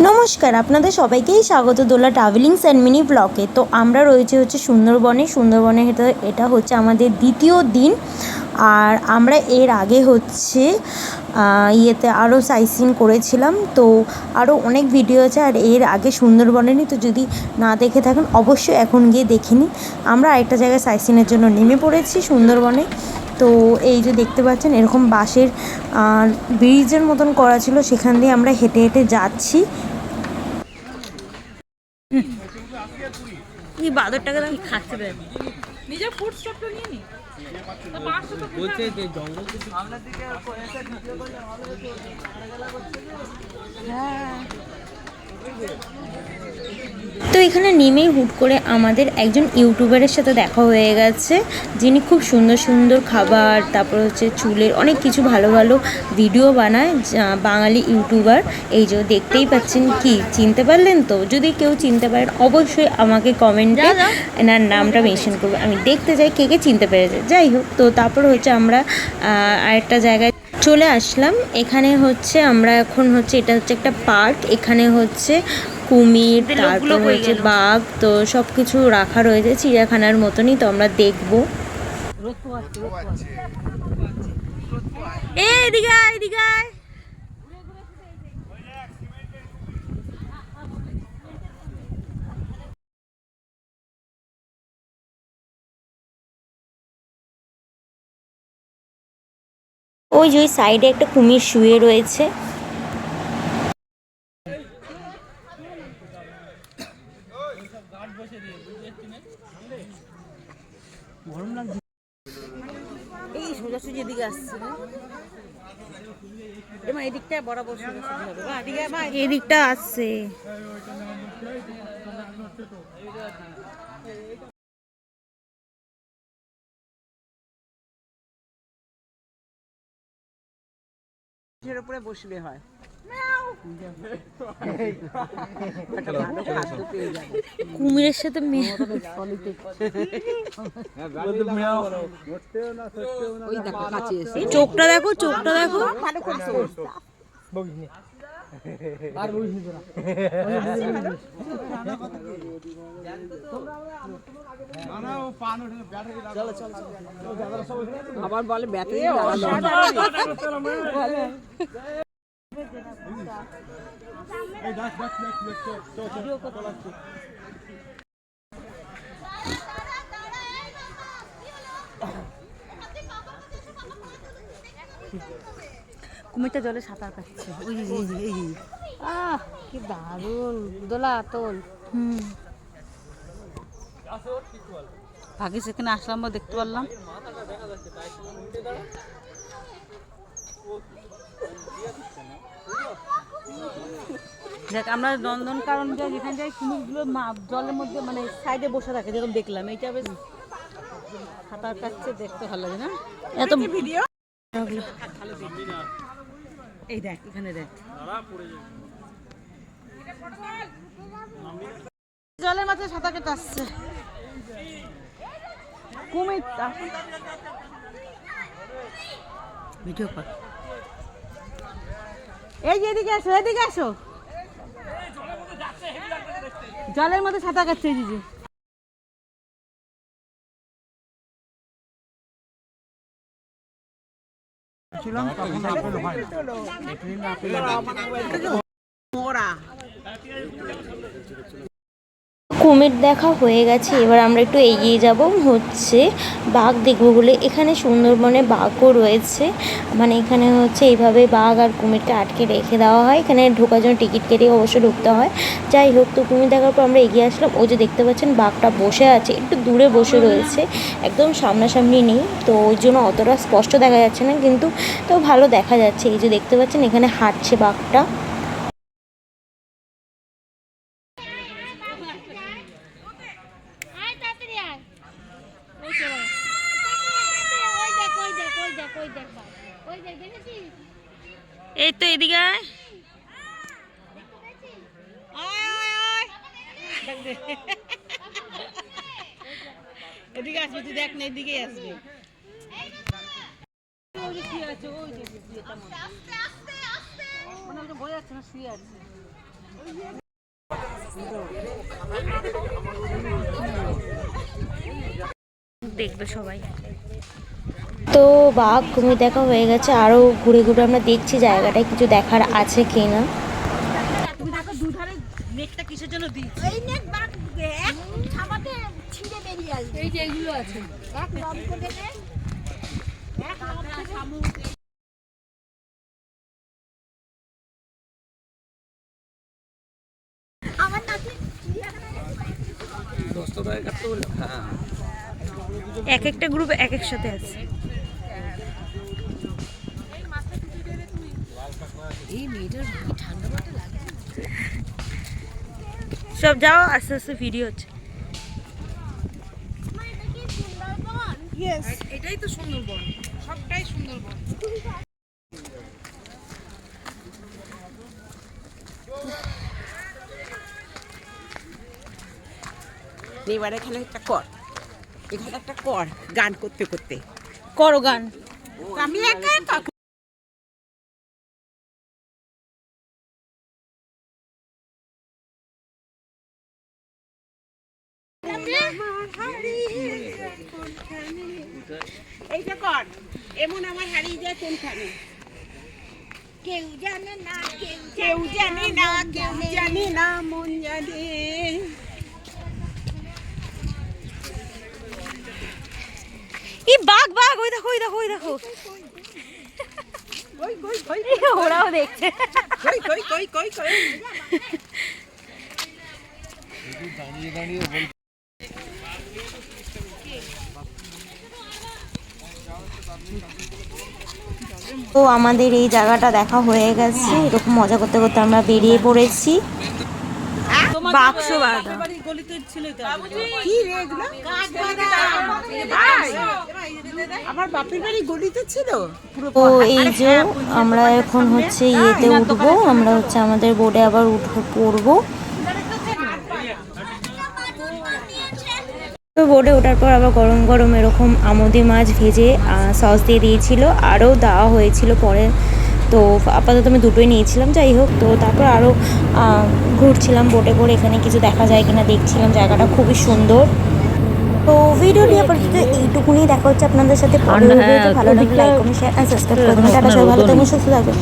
নমস্কার, আপনাদের সবাইকেই স্বাগত দোলা ট্রাভেলিংস অ্যান্ড মিনি ব্লগে। তো আমরা রয়েছে সুন্দরবনে এটা হচ্ছে আমাদের দ্বিতীয় দিন। আর আমরা এর আগে হচ্ছে আরও সাইট করেছিলাম, তো আরও অনেক ভিডিও আছে। আর এর আগে সুন্দরবনেরই, তো যদি না দেখে থাকেন অবশ্যই এখন গিয়ে দেখে নিন। আমরা আরেকটা জায়গায় সাইট সিনের জন্য নেমে পড়েছি সুন্দরবনে। তো এই যে দেখতে পাচ্ছেন, এরকম বাঁশের ব্রিজের মতন করা ছিল, সেখান দিয়ে আমরা হেঁটে হেঁটে যাচ্ছি। এই বাদরটাকে কি খাচ্ছে রে, নিজের ফুড স্টপটা নিয়ে নি। বলছে যে জঙ্গল থেকে সামনের দিকে কোয়েসা ভিডিও করলে ভালো হতো। হ্যাঁ, তো এখানে নেমেই হুট করে আমাদের একজন ইউটিউবারের সাথে দেখা হয়ে গেছে, যিনি খুব সুন্দর সুন্দর খাবার, তারপর হচ্ছে চুলের অনেক কিছু ভালো ভালো ভিডিও বানায়, বাঙালি ইউটিউবার। এই যে দেখতেই পাচ্ছেন, কি চিনতে পারলেন? তো যদি কেউ চিনতে পারেন অবশ্যই আমাকে কমেন্টে এনার নামটা মেনশন করবে, আমি দেখতে চাই কে কে চিনতে পেরেছে। যাই হোক, তো তারপর হচ্ছে আমরা আরেকটা জায়গায় চলে আসলাম। এখানে হচ্ছে আমরা এখন হচ্ছে, এটা হচ্ছে একটা পার্ক। এখানে হচ্ছে কুমির, তারপর হচ্ছে বাঘ, তো সব কিছু রাখা রয়েছে চিড়িয়াখানার মতনই। তো আমরা দেখবো। ওই যে ওই সাইডে একটা কুমির শুয়ে রয়েছে। এই সোজাসুজি এদিকে আসছে, এদিকটা বরাবর সোজাসুজি হবে, এদিকটা আসছে। উপরে বসলে হয়, কুমিরের সাথে চোখটা দেখো, চোখটা দেখো। আবার বলে ব্যাটারি কুমিরটা জলে সাঁতার কাটছে। আহ, কি দারুণ দোলা তোল। ভাগি সেখানে আসলাম বা দেখতে পারলাম। দেখ, আমরা নন্দন কারণ যাই, যেখানে যাই কুমিরগুলো জলের মধ্যে মানে সাইডে বসে থাকে, যেরকম দেখলাম। এইটা বেশ সাঁতার কাটছে, দেখতে ভালো লাগে না? এত ভিডিও। এই দেখ, এখানে দেখ, জলের মাথায় সাঁতার কেটে আসছে কুমিরটা। ভিডিও কর। এই যে এদিকে আসো, এদিকে আসো, জলের মধ্যে সাঁতার কাটছে। এই যে কুমির দেখা হয়ে গেছে, এবার আমরা একটু এগিয়ে যাব হচ্ছে বাঘ দেখবো বলে। এখানে সুন্দরবনে বাঘও রয়েছে, মানে এখানে হচ্ছে এইভাবে বাঘ আর কুমিরকে আটকে রেখে দেওয়া হয়। এখানে ঢোকার জন্য টিকিট কেটে অবশ্যই ঢুকতে হয়। যাই হোক, তো কুমির দেখার পর আমরা এগিয়ে আসলাম। ওই যে দেখতে পাচ্ছেন বাঘটা বসে আছে, একটু দূরে বসে রয়েছে, একদম সামনাসামনি নেই, তো ওই জন্য অতটা স্পষ্ট দেখা যাচ্ছে না, কিন্তু তো ভালো দেখা যাচ্ছে। এই যে দেখতে পাচ্ছেন এখানে হাঁটছে বাঘটা। এই তো এদিকে এদিকে আসবে, তুই দেখ না, এদিকে আসবে। শুয়ে আছে, দেখবে সবাই। তো বাঘ কুমির দেখা হয়ে গেছে, আরও ঘুরে ঘুরে আমরা দেখছি জায়গাটায় কিছু দেখার আছে কিনা। এক একটা গ্রুপ এক এক সাথে আছে। সব যাও, আস্তে আস্তে ভিডিও হচ্ছে। এটাই তো সুন্দরবন, সবটাই সুন্দরবন। এবার এখানে একটা কর, এখানে একটা কর, গান করতে করতে করো গান। আমি একা একা এইটা কর, এমন আমার হারিয়ে যায় কোনখানে, কেউ জানে না, কেউ জানে না, কেউ জানে না, মন জানে। এই বাঘ বাঘ, ওই দেখো ওই দেখো ওই দেখো, কই কই কই ওরাও দেখছে। কই কই কই কই কই দাঁড়িয়ে দাঁড়িয়ে বল। তো আমাদের এই জায়গাটা দেখা হয়ে গেছে, এরকম মজা করতে করতে আমরা বেরিয়ে পড়েছি। বাক্স বাঁধা। কি রে এগুলো? ভাই, আমার বাপের বাড়ি গলিতে ছিল। তো এই যে আমরা এখন হচ্ছে ইয়েতে উঠবো, আমরা হচ্ছে আমাদের বোটে আবার উঠে পড়বো। তো বোটে ওঠার পর আবার গরম গরম এরকম আমোদি মাছ ভেজে সস দিয়ে দিয়েছিল, আরও দেওয়া হয়েছিল পরে। তো আপাতত আমি দুটোই নিয়েছিলাম। যাই হোক, তো তারপর আরও ঘুরছিলাম বোটে করে, এখানে কিছু দেখা যায় কিনা দেখছিলাম, জায়গাটা খুবই সুন্দর। তো ভিডিওটি আপাতত এইটুকুনি, দেখা হচ্ছে আপনাদের সাথে পরের ভিডিওতে। ভালো লাগলে like comment share and subscribe করে দেবেন। টাটা, সবাই ভালো থাকবেন, সুস্থ থাকবেন।